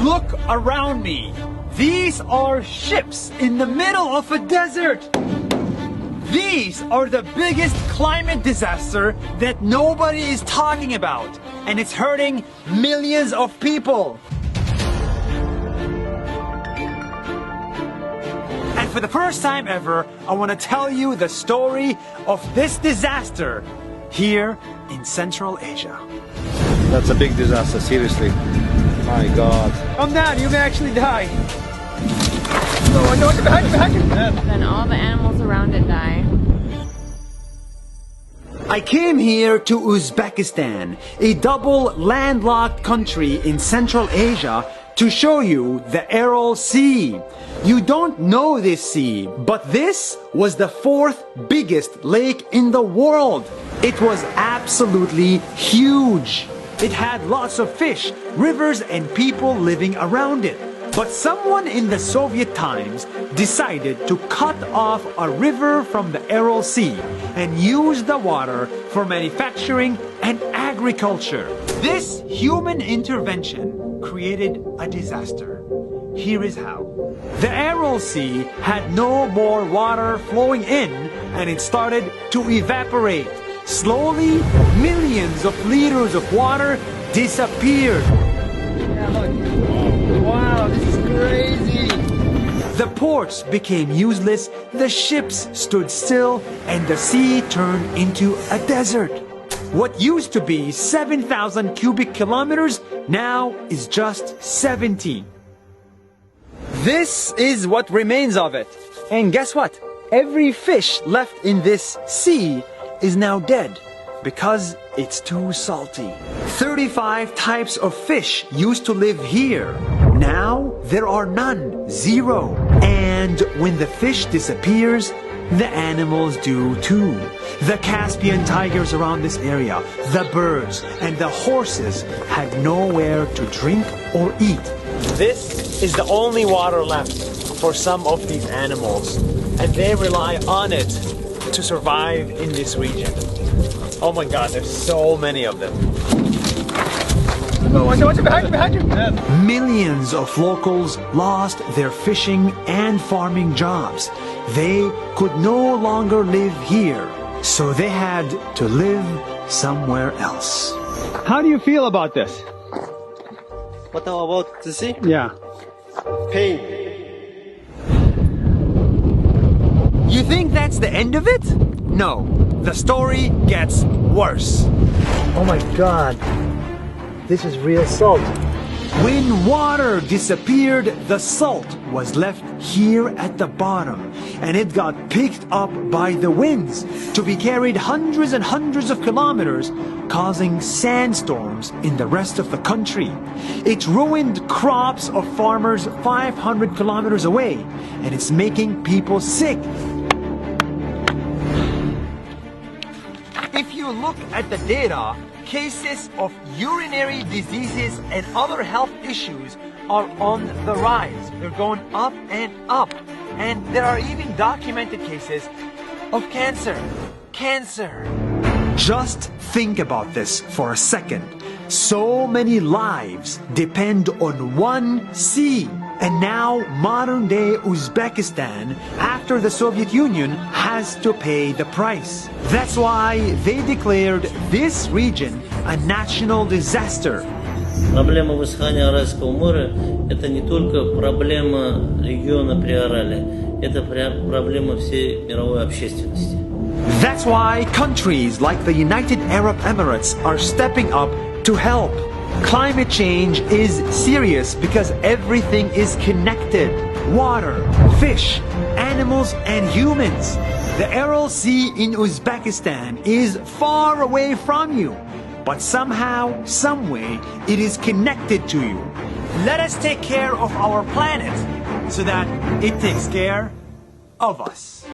Look around me. These are ships in the middle of a desert. These are the biggest climate disaster that nobody is talking about, and it's hurting millions of people. And for the first time ever, I want to tell you the story of this disaster here in Central Asia. That's a big disaster, seriously. My God. Calm down, you may actually die. No, behind you. Then all the animals around it die. I came here to Uzbekistan, a double landlocked country in Central Asia, to show you the Aral Sea. You don't know this sea, but this was the fourth biggest lake in the world. It was absolutely huge. It had lots of fish, rivers, and people living around it. But someone in the Soviet times decided to cut off a river from the Aral Sea and use the water for manufacturing and agriculture. This human intervention created a disaster. Here is how. The Aral Sea had no more water flowing in, and it started to evaporate. Slowly, millions of liters of water disappeared. Wow, this is crazy. The ports became useless, the ships stood still, and the sea turned into a desert. What used to be 7,000 cubic kilometers now is just 70. This is what remains of it. And guess what? Every fish left in this sea is now dead because it's too salty. 35 types of fish used to live here. Now there are none, zero. And when the fish disappears, the animals do too. The Caspian tigers around this area, the birds, and the horses had nowhere to drink or eat. This is the only water left for some of these animals, and they rely on it to survive in this region. Oh my God, there's so many of them. Watch it, behind you. Millions of locals lost their fishing and farming jobs. They could no longer live here, so they had to live somewhere else. How do you feel about this? What about the sea? Yeah. Pain. You think that's the end of it? No, the story gets worse. Oh my God. This is real salt. When water disappeared, the salt was left here at the bottom, and it got picked up by the winds to be carried hundreds and hundreds of kilometers, causing sandstorms in the rest of the country. It ruined crops of farmers 500 kilometers away, and it's making people sick. If you look at the data, cases of urinary diseases and other health issues are on the rise. They're going up and up. And there are even documented cases of cancer. Just think about this for a second. So many lives depend on one sea. And now modern-day Uzbekistan, after the Soviet Union, has to pay the price. That's why they declared this region a national disaster. Проблема высыхания Аральского моря – это не только проблема региона Приорале, это проблема всей мировой общественности. That's why countries like the United Arab Emirates are stepping up to help. Climate change is serious because everything is connected. Water, fish, animals, and humans. The Aral Sea in Uzbekistan is far away from you, but somehow, someway, it is connected to you. Let us take care of our planet so that it takes care of us.